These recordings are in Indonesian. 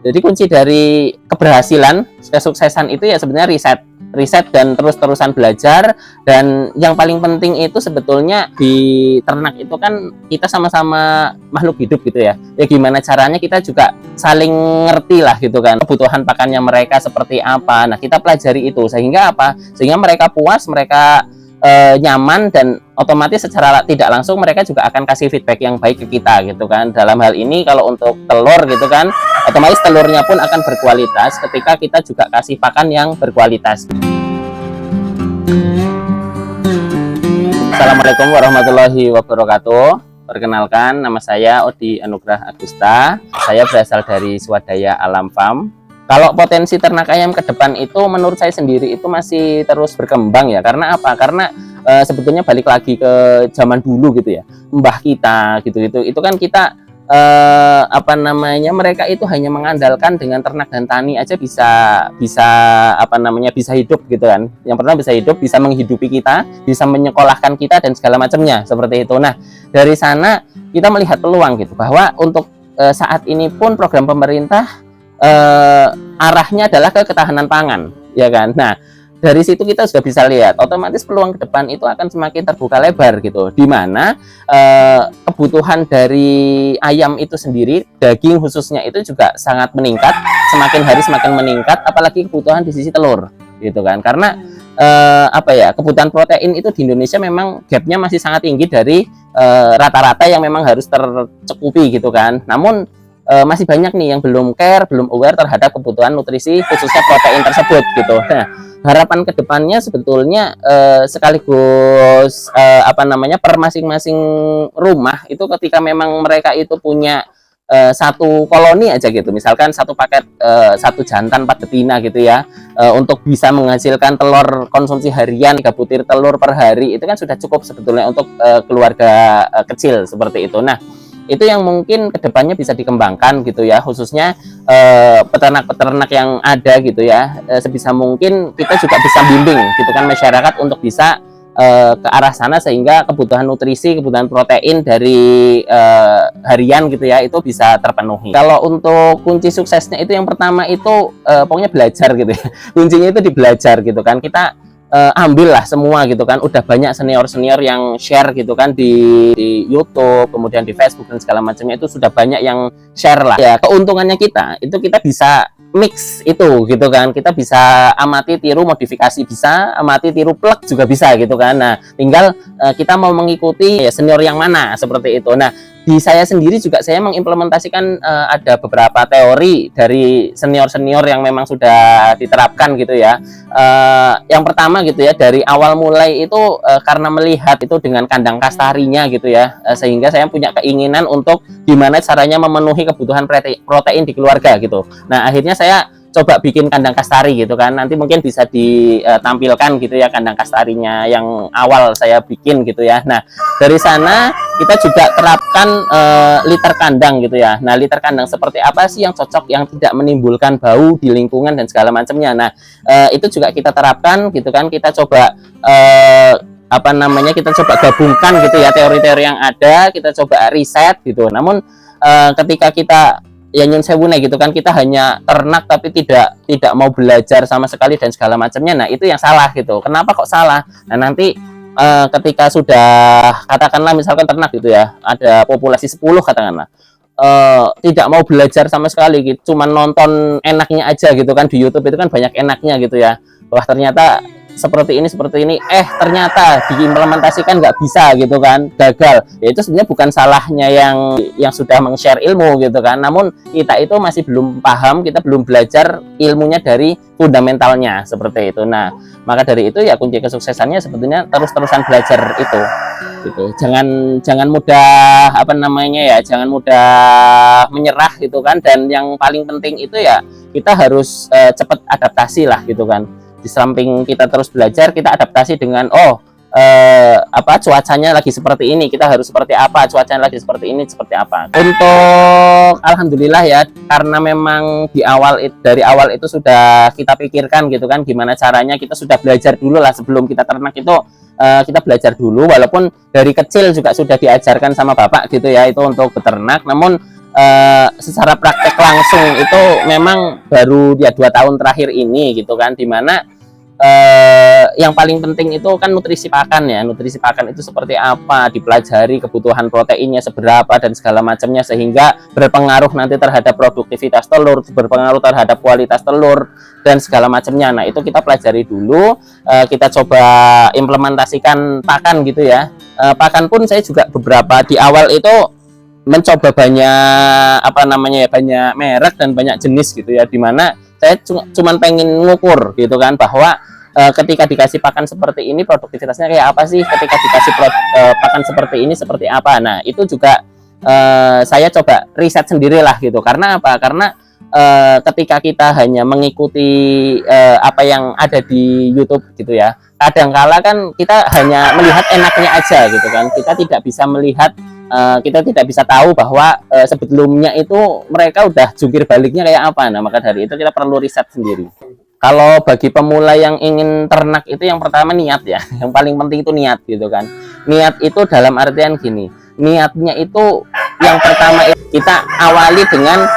Jadi kunci dari keberhasilan, kesuksesan itu ya sebenarnya riset dan terus-terusan belajar. Dan yang paling penting itu sebetulnya di ternak itu kan kita sama-sama makhluk hidup gitu ya. Ya gimana caranya kita juga saling ngerti lah gitu kan, kebutuhan pakannya mereka seperti apa. Nah kita pelajari itu sehingga apa? Sehingga mereka puas, mereka nyaman, dan otomatis secara tidak langsung mereka juga akan kasih feedback yang baik ke kita gitu kan. Dalam hal ini kalau untuk telur gitu kan, otomatis telurnya pun akan berkualitas ketika kita juga kasih pakan yang berkualitas. Assalamualaikum warahmatullahi wabarakatuh. Perkenalkan, nama saya Odi Anugrah Agusta. Saya berasal dari Swadaya Alam Farm. Kalau potensi ternak ayam ke depan itu menurut saya sendiri itu masih terus berkembang ya. Karena apa? Karena sebetulnya balik lagi ke zaman dulu gitu ya. Mbah kita gitu-gitu. Itu kan kita mereka itu hanya mengandalkan dengan ternak dan tani aja bisa hidup gitu kan. Yang pertama bisa hidup, bisa menghidupi kita, bisa menyekolahkan kita dan segala macamnya seperti itu. Nah, dari sana kita melihat peluang gitu bahwa untuk saat ini pun program pemerintah arahnya adalah ke ketahanan pangan, ya kan. Nah, dari situ kita sudah bisa lihat otomatis peluang ke depan itu akan semakin terbuka lebar gitu, di mana kebutuhan dari ayam itu sendiri, daging khususnya itu juga sangat meningkat, semakin hari semakin meningkat, apalagi kebutuhan di sisi telur gitu kan. Karena kebutuhan protein itu di Indonesia memang gapnya masih sangat tinggi dari rata-rata yang memang harus tercukupi gitu kan. Namun masih banyak nih yang belum care, belum aware terhadap kebutuhan nutrisi khususnya protein tersebut gitu. Nah, harapan kedepannya sebetulnya sekaligus per masing-masing rumah itu ketika memang mereka itu punya satu koloni aja gitu, misalkan satu paket satu jantan 4 betina gitu ya, untuk bisa menghasilkan telur konsumsi harian 3 butir telur per hari, itu kan sudah cukup sebetulnya untuk keluarga kecil seperti itu. Nah, itu yang mungkin kedepannya bisa dikembangkan gitu ya, khususnya peternak-peternak yang ada gitu ya. Sebisa mungkin kita juga bisa bimbing gitu kan masyarakat untuk bisa ke arah sana, sehingga kebutuhan nutrisi, kebutuhan protein dari harian gitu ya itu bisa terpenuhi. Kalau untuk kunci suksesnya itu yang pertama itu pokoknya belajar gitu ya. Kuncinya itu di belajar gitu kan. Kita ambil lah semua gitu kan. Udah banyak senior-senior yang share gitu kan di YouTube, kemudian di Facebook dan segala macamnya, itu sudah banyak yang share lah. Ya, keuntungannya kita bisa mix itu gitu kan. Kita bisa amati, tiru, modifikasi bisa, amati, tiru, plug juga bisa gitu kan. Nah, tinggal kita mau mengikuti ya senior yang mana seperti itu. Nah, di saya sendiri juga saya mengimplementasikan ada beberapa teori dari senior-senior yang memang sudah diterapkan gitu ya. Yang pertama gitu ya, dari awal mulai itu karena melihat itu dengan kandang kastarinya gitu ya, sehingga saya punya keinginan untuk gimana caranya memenuhi kebutuhan protein di keluarga gitu. Nah, akhirnya saya coba bikin kandang kastari gitu kan. Nanti mungkin bisa ditampilkan gitu ya kandang kastarinya yang awal saya bikin gitu ya. Nah, dari sana kita juga terapkan liter kandang gitu ya. Nah, liter kandang seperti apa sih yang cocok, yang tidak menimbulkan bau di lingkungan dan segala macamnya. Nah, itu juga kita terapkan gitu kan. Kita coba kita coba gabungkan gitu ya teori-teori yang ada, kita coba riset gitu. Namun ketika kita ya nyun sewu gitu kan, kita hanya ternak tapi tidak mau belajar sama sekali dan segala macamnya. Nah, itu yang salah gitu. Kenapa kok salah? Nah, nanti ketika sudah katakanlah misalkan ternak gitu ya, ada populasi 10 katakanlah, tidak mau belajar sama sekali gitu, cuman nonton enaknya aja gitu kan. Di YouTube itu kan banyak enaknya gitu ya, wah ternyata seperti ini ternyata diimplementasikan nggak bisa gitu kan, gagal. Ya itu sebenarnya bukan salahnya yang sudah meng-share ilmu gitu kan, namun kita itu masih belum paham, kita belum belajar ilmunya dari fundamentalnya seperti itu. Nah, maka dari itu ya kunci kesuksesannya sebetulnya terus-terusan belajar itu gitu. Jangan mudah jangan mudah menyerah gitu kan. Dan yang paling penting itu ya kita harus cepat adaptasi lah gitu kan. Di samping kita terus belajar, kita adaptasi dengan cuacanya lagi seperti ini, kita harus seperti apa, cuacanya lagi seperti ini, seperti apa. Untuk alhamdulillah ya, karena memang dari awal itu sudah kita pikirkan gitu kan, gimana caranya, kita sudah belajar dulu lah sebelum kita ternak itu. Kita belajar dulu, walaupun dari kecil juga sudah diajarkan sama bapak gitu ya, itu untuk beternak. Namun secara praktek langsung itu memang baru ya 2 tahun terakhir ini gitu kan, dimana yang paling penting itu kan nutrisi pakan ya. Nutrisi pakan itu seperti apa, dipelajari kebutuhan proteinnya seberapa dan segala macamnya, sehingga berpengaruh nanti terhadap produktivitas telur, berpengaruh terhadap kualitas telur dan segala macamnya. Nah, itu kita pelajari dulu, kita coba implementasikan pakan gitu ya. Pakan pun saya juga beberapa di awal itu mencoba banyak banyak merek dan banyak jenis gitu ya, dimana saya cuman pengen ngukur gitu kan, bahwa ketika dikasih pakan seperti ini produktivitasnya kayak apa sih, ketika dikasih pakan seperti ini seperti apa. Nah, itu juga saya coba riset sendirilah gitu. Karena apa? Karena ketika kita hanya mengikuti apa yang ada di YouTube gitu ya, kadangkala kan kita hanya melihat enaknya aja gitu kan, kita tidak bisa melihat, kita tidak bisa tahu bahwa sebelumnya itu mereka udah jungkir baliknya kayak apa. Nah, maka dari itu kita perlu riset sendiri. Kalau bagi pemula yang ingin ternak itu yang pertama niat ya, yang paling penting itu niat gitu kan. Niat itu dalam artian gini, niatnya itu yang pertama kita awali dengan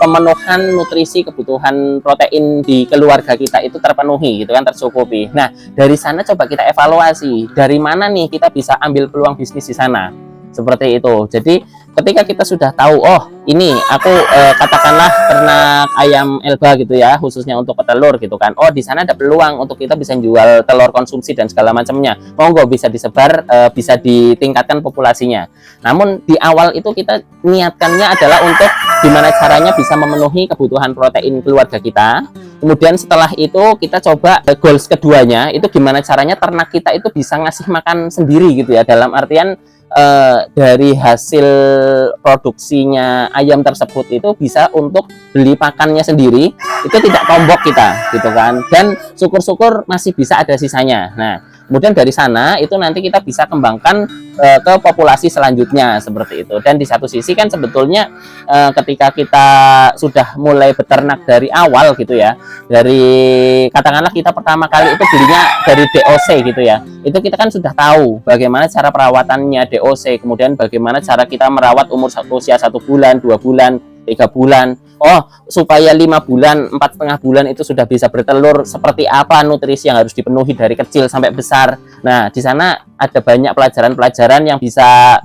pemenuhan nutrisi kebutuhan protein di keluarga kita itu terpenuhi gitu kan, tercukupi. Nah, dari sana coba kita evaluasi dari mana nih kita bisa ambil peluang bisnis di sana. Seperti itu. Jadi ketika kita sudah tahu, oh ini aku katakanlah ternak ayam Elba gitu ya, khususnya untuk petelur gitu kan. Oh, di sana ada peluang untuk kita bisa jual telur konsumsi dan segala macamnya. Monggo bisa disebar, bisa ditingkatkan populasinya. Namun di awal itu kita niatkannya adalah untuk gimana caranya bisa memenuhi kebutuhan protein keluarga kita. Kemudian setelah itu kita coba goals keduanya itu gimana caranya ternak kita itu bisa ngasih makan sendiri gitu ya, dalam artian dari hasil produksinya ayam tersebut itu bisa untuk beli pakannya sendiri, itu tidak tombok kita gitu kan, dan syukur-syukur masih bisa ada sisanya. Nah, kemudian dari sana itu nanti kita bisa kembangkan ke populasi selanjutnya seperti itu. Dan di satu sisi kan sebetulnya ketika kita sudah mulai beternak dari awal gitu ya, dari katakanlah kita pertama kali itu belinya dari DOC gitu ya, itu kita kan sudah tahu bagaimana cara perawatannya DOC, kemudian bagaimana cara kita merawat usia 1 bulan, 2 bulan, 3 bulan. Oh, supaya 5 bulan, 4,5 bulan itu sudah bisa bertelur, seperti apa nutrisi yang harus dipenuhi dari kecil sampai besar. Nah, di sana ada banyak pelajaran-pelajaran yang bisa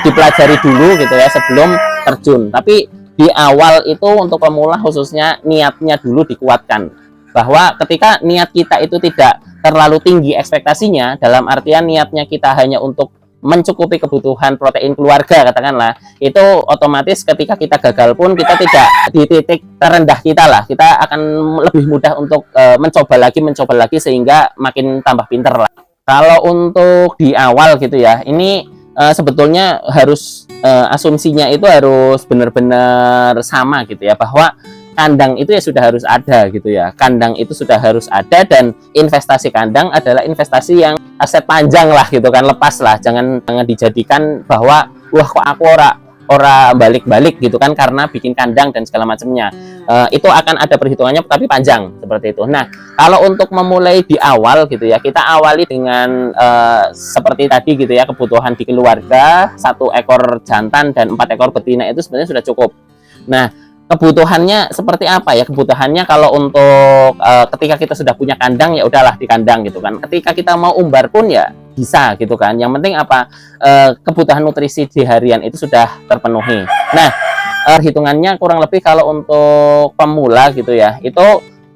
dipelajari dulu gitu ya sebelum terjun. Tapi di awal itu untuk pemula khususnya niatnya dulu dikuatkan, bahwa ketika niat kita itu tidak terlalu tinggi ekspektasinya, dalam artian niatnya kita hanya untuk mencukupi kebutuhan protein keluarga katakanlah, itu otomatis ketika kita gagal pun kita tidak di titik terendah kita lah, kita akan lebih mudah untuk mencoba lagi sehingga makin tambah pinter lah. Kalau untuk di awal gitu ya, ini sebetulnya harus asumsinya itu harus benar-benar sama gitu ya, bahwa kandang itu ya sudah harus ada gitu ya. Kandang itu sudah harus ada, dan investasi kandang adalah investasi yang aset panjang lah gitu kan, lepas lah, jangan dijadikan bahwa wah kok aku ora balik-balik gitu kan karena bikin kandang dan segala macamnya. Itu akan ada perhitungannya tapi panjang seperti itu. Nah, kalau untuk memulai di awal gitu ya, kita awali dengan seperti tadi gitu ya, kebutuhan di keluarga 1 ekor jantan dan 4 ekor betina itu sebenarnya sudah cukup. Nah, kebutuhannya seperti apa ya? Kebutuhannya kalau untuk ketika kita sudah punya kandang ya udahlah di kandang gitu kan. Ketika kita mau umbar pun ya bisa gitu kan. Yang penting apa? Kebutuhan nutrisi di harian itu sudah terpenuhi. Nah, hitungannya kurang lebih kalau untuk pemula gitu ya, itu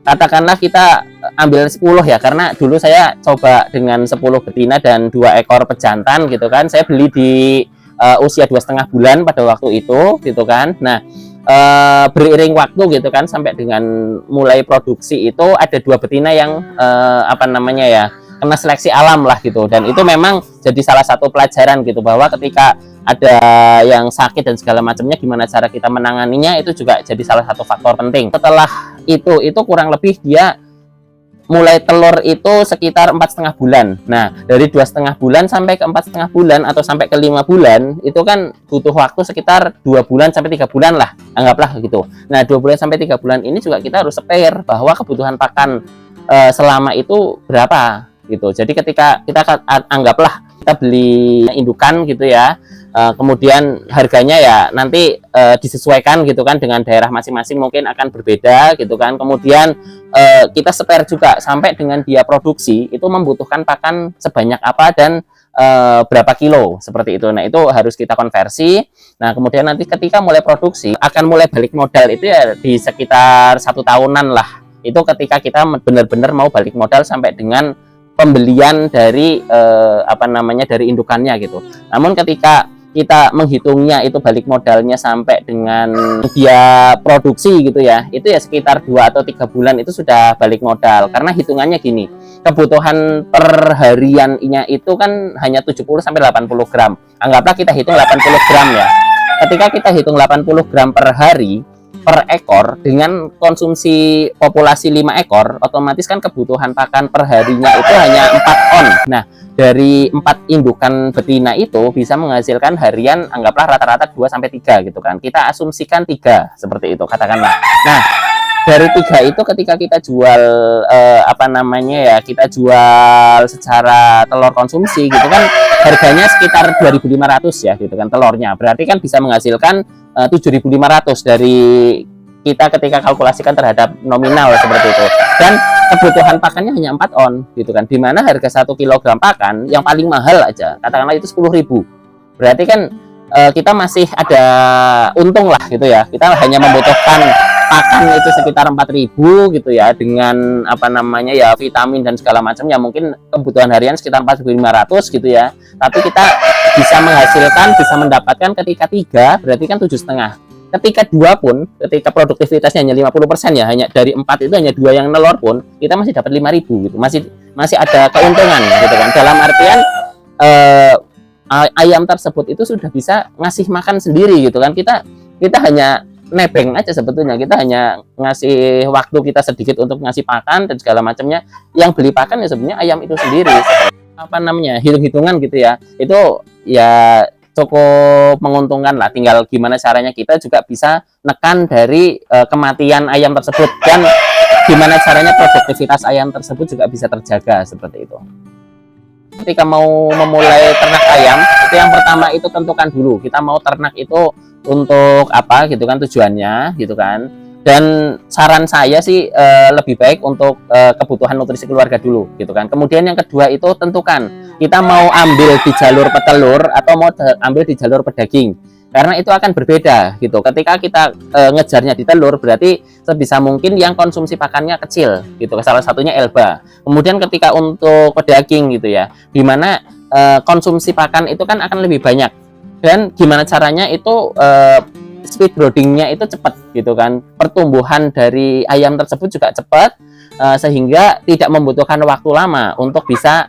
katakanlah kita ambil 10 ya, karena dulu saya coba dengan 10 betina dan 2 ekor pejantan gitu kan. Saya beli di usia 2,5 bulan pada waktu itu gitu kan. Nah, beriring waktu gitu kan, sampai dengan mulai produksi itu ada 2 betina yang kena seleksi alam lah gitu, dan itu memang jadi salah satu pelajaran gitu, bahwa ketika ada yang sakit dan segala macamnya gimana cara kita menanganinya, itu juga jadi salah satu faktor penting. Setelah itu kurang lebih dia mulai telur itu sekitar 4,5 bulan. Nah, dari 2,5 bulan sampai ke 4,5 bulan atau sampai ke 5 bulan itu kan butuh waktu sekitar 2 bulan sampai 3 bulan lah, anggaplah gitu. Nah, 2 bulan sampai 3 bulan ini juga kita harus spare bahwa kebutuhan pakan selama itu berapa gitu. Jadi ketika kita anggaplah kita beli indukan gitu ya. Kemudian harganya ya nanti disesuaikan gitu kan dengan daerah masing-masing, mungkin akan berbeda gitu kan. Kemudian kita spare juga sampai dengan dia produksi itu membutuhkan pakan sebanyak apa dan berapa kilo seperti itu. Nah, itu harus kita konversi. Nah, kemudian nanti ketika mulai produksi akan mulai balik modal itu ya di sekitar 1 tahunan lah. Itu ketika kita benar-benar mau balik modal sampai dengan pembelian dari dari indukannya gitu. Namun ketika kita menghitungnya itu balik modalnya sampai dengan dia produksi gitu ya, itu ya sekitar 2 atau 3 bulan itu sudah balik modal. Karena hitungannya gini, kebutuhan per hariannya itu kan hanya 70 sampai 80 gram. Anggaplah kita hitung 80 gram ya. Ketika kita hitung 80 gram per hari per ekor dengan konsumsi populasi 5 ekor, otomatis kan kebutuhan pakan per harinya itu hanya 4 on. Nah, dari 4 indukan betina itu bisa menghasilkan harian anggaplah rata-rata 2 sampai 3 gitu kan. Kita asumsikan 3 seperti itu katakanlah. Nah, dari 3 itu ketika kita jual kita jual secara telur konsumsi gitu kan, harganya sekitar 2.500 ya gitu kan telurnya. Berarti kan bisa menghasilkan 7.500 dari kita ketika kalkulasikan terhadap nominal seperti itu. Dan kebutuhan pakannya hanya 4 on gitu kan. Dimana harga 1 kilogram pakan yang paling mahal aja katakanlah itu 10.000. Berarti kan kita masih ada untung lah gitu ya. Kita hanya membutuhkan pakan itu sekitar 4.000 gitu ya, dengan vitamin dan segala macam ya, mungkin kebutuhan harian sekitar 4.500 gitu ya. Tapi kita bisa mendapatkan ketika 3 berarti kan 7,5. Ketika 2 pun, ketika produktivitasnya hanya 50% ya, hanya dari 4 itu hanya 2 yang nelor pun kita masih dapat 5.000 gitu. Masih ada keuntungan gitu kan. Dalam artian ayam tersebut itu sudah bisa ngasih makan sendiri gitu kan. Kita hanya nebeng aja sebetulnya, kita hanya ngasih waktu kita sedikit untuk ngasih pakan dan segala macamnya. Yang beli pakan ya sebenarnya ayam itu sendiri. Hitung-hitungan gitu ya, itu ya cukup menguntungkan lah. Tinggal gimana caranya kita juga bisa nekan dari kematian ayam tersebut, dan gimana caranya produktivitas ayam tersebut juga bisa terjaga seperti itu. Ketika mau memulai ternak ayam, itu yang pertama itu tentukan dulu kita mau ternak itu untuk apa gitu kan, tujuannya gitu kan. Dan saran saya sih lebih baik untuk kebutuhan nutrisi keluarga dulu gitu kan. Kemudian yang kedua itu tentukan kita mau ambil di jalur petelur atau mau ambil di jalur pedaging, karena itu akan berbeda gitu. Ketika kita ngejarnya di telur, berarti sebisa mungkin yang konsumsi pakannya kecil gitu, salah satunya Elba. Kemudian ketika untuk pedaging gitu ya, dimana konsumsi pakan itu kan akan lebih banyak, dan gimana caranya itu speed broodingnya itu cepat gitu kan, pertumbuhan dari ayam tersebut juga cepat, sehingga tidak membutuhkan waktu lama untuk bisa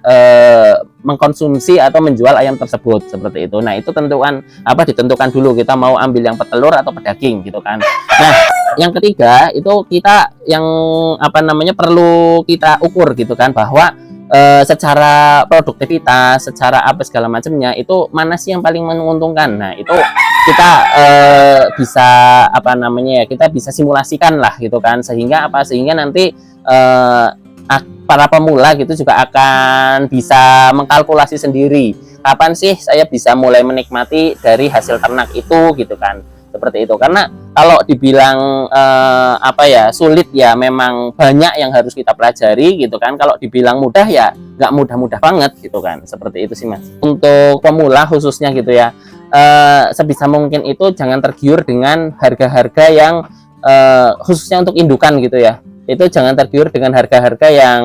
mengkonsumsi atau menjual ayam tersebut seperti itu. Nah, itu ditentukan dulu kita mau ambil yang petelur atau pedaging gitu kan. Nah, yang ketiga itu kita yang perlu kita ukur gitu kan, bahwa secara produktivitas, secara segala macamnya itu mana sih yang paling menguntungkan. Nah, itu kita kita bisa simulasikan lah gitu kan, sehingga nanti para pemula gitu juga akan bisa mengkalkulasi sendiri kapan sih saya bisa mulai menikmati dari hasil ternak itu gitu kan, seperti itu. Karena kalau dibilang sulit ya, memang banyak yang harus kita pelajari gitu kan. Kalau dibilang mudah ya nggak mudah-mudah banget gitu kan, seperti itu sih Mas. Untuk pemula khususnya gitu ya, sebisa mungkin itu jangan tergiur dengan harga-harga yang khususnya untuk indukan gitu ya, itu jangan tergiur dengan harga-harga yang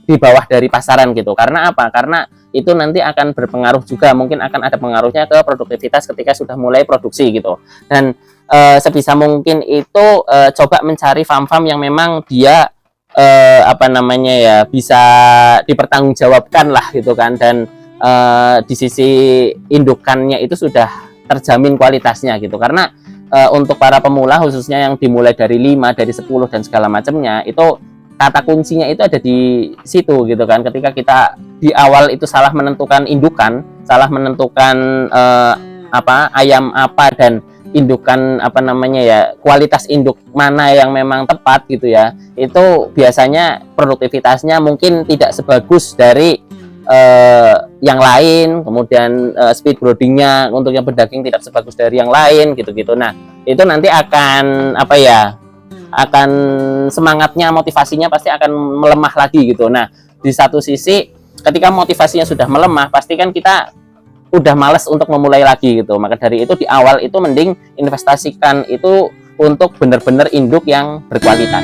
di bawah dari pasaran gitu. Karena apa? Karena itu nanti akan berpengaruh juga, mungkin akan ada pengaruhnya ke produktivitas ketika sudah mulai produksi gitu. Dan sebisa mungkin itu coba mencari farm-farm yang memang dia bisa dipertanggungjawabkan lah gitu kan, dan di sisi indukannya itu sudah terjamin kualitasnya gitu. Karena untuk para pemula khususnya yang dimulai dari 5, dari 10 dan segala macamnya, itu kata kuncinya itu ada di situ gitu kan. Ketika kita di awal itu salah menentukan indukan, salah menentukan ayam apa dan indukan kualitas induk mana yang memang tepat gitu ya, itu biasanya produktivitasnya mungkin tidak sebagus dari yang lain, kemudian speed broodingnya untuk yang berdaging tidak sebagus dari yang lain gitu-gitu. Nah, itu nanti akan apa ya? Akan semangatnya, motivasinya pasti akan melemah lagi gitu. Nah, di satu sisi ketika motivasinya sudah melemah, pasti kan kita udah males untuk memulai lagi gitu. Maka dari itu di awal itu mending investasikan itu untuk benar-benar induk yang berkualitas.